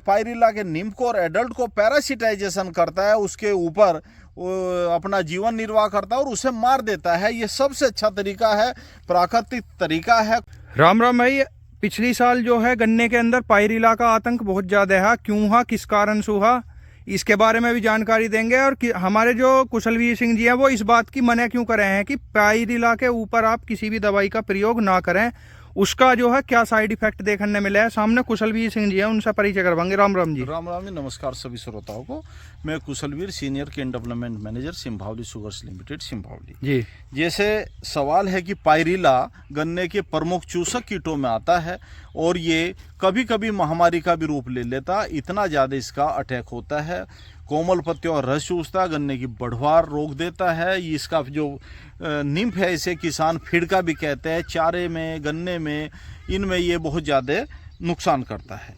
Pyrilla के नीम को और एडल्ट को पैरासिटाइजेशन करता है, उसके ऊपर अपना जीवन निर्वाह करता है और उसे मार देता है। ये सबसे अच्छा तरीका है, प्राकृतिक तरीका है। राम राम भाई, पिछली साल जो है गन्ने के अंदर पायरिल्ला का आतंक बहुत ज्यादा है, क्यों हुआ, किस कारण से हुआ, इसके बारे में भी जानकारी देंगे। और हमारे जो कुशलवीर सिंह जी हैं वो इस बात की मना क्यों कर रहे हैं कि पायरिल्ला के ऊपर आप किसी भी दवाई का प्रयोग ना करें, उसका जो है क्या साइड इफेक्ट देखने मिले हैं। सामने कुशलवीर सिंह जी हैं, उनसे परिचय करवाएंगे। राम राम जी। राम राम जी, नमस्कार सभी श्रोताओं को। मैं Kushalveer, senior cane development manager, Simbhaoli Sugars Limited, Simbhaoli ji. जैसे सवाल है कि पायरिल्ला गन्ने के प्रमुख चूसक कीटों में आता है और ये कभी कभी महामारी का भी रूप ले लेता, इतना ज़्यादा इसका अटैक होता है। कोमल पत्तियों और रस चूसता, गन्ने की बढ़वार रोक देता है। इसका जो निम्फ है, इसे किसान फिड़का भी कहते हैं। चारे में, गन्ने में, इनमें ये बहुत ज़्यादा नुकसान करता है।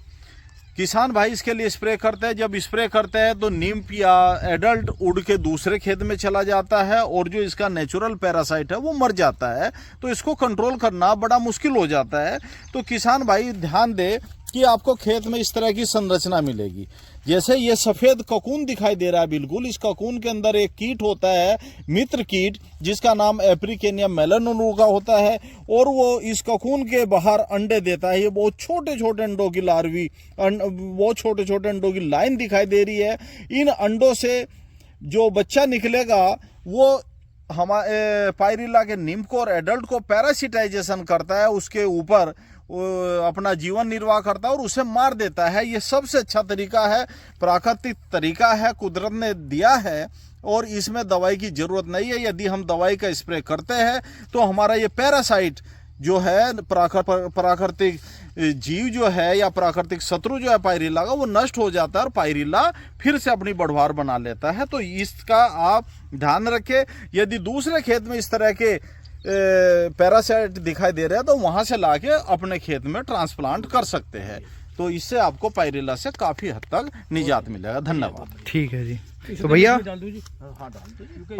किसान भाई इसके लिए स्प्रे करते हैं। जब स्प्रे करते हैं तो निम्फ या एडल्ट उड़ के दूसरे खेत में चला जाता है और जो इसका नेचुरल पैरासाइट है वो मर जाता है, तो इसको कंट्रोल करना बड़ा मुश्किल हो जाता है। तो किसान भाई ध्यान दे कि आपको खेत में इस तरह की संरचना मिलेगी। जैसे ये सफ़ेद ककून दिखाई दे रहा है, बिल्कुल इस ककून के अंदर एक कीट होता है, मित्र कीट, जिसका नाम एप्रिकेनिया मेलानोनुका होता है, और वो इस ककून के बाहर अंडे देता है। ये बहुत छोटे छोटे अंडों की लार्वी, बहुत छोटे छोटे अंडों की लाइन दिखाई दे रही है। इन अंडों से जो बच्चा निकलेगा वो हमारे पायरिल्ला के नीम को और एडल्ट को पैरासिटाइजेशन करता है, उसके ऊपर अपना जीवन निर्वाह करता है और उसे मार देता है। ये सबसे अच्छा तरीका है, प्राकृतिक तरीका है, कुदरत ने दिया है और इसमें दवाई की ज़रूरत नहीं है। यदि हम दवाई का स्प्रे करते हैं तो हमारा ये पैरासाइट जो है, प्राकृतिक जीव जो है या प्राकृतिक शत्रु जो है पायरिल्ला का, वो नष्ट हो जाता है और पायरिल्ला फिर से अपनी बढ़वार बना लेता है। तो इसका आप ध्यान रखें। यदि दूसरे खेत में इस तरह के पैरासाइट दिखाई दे रहे हैं तो वहां से लाके अपने खेत में ट्रांसप्लांट कर सकते हैं। तो इससे आपको पायरिल्ला से काफी हद तक निजात मिलेगा। धन्यवाद। ठीक है जी। तो भैया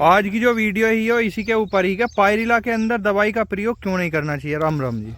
आज की जो वीडियो है इसी के ऊपर ही, पायरिल्ला के अंदर दवाई का प्रयोग क्यों नहीं करना चाहिए। राम राम जी।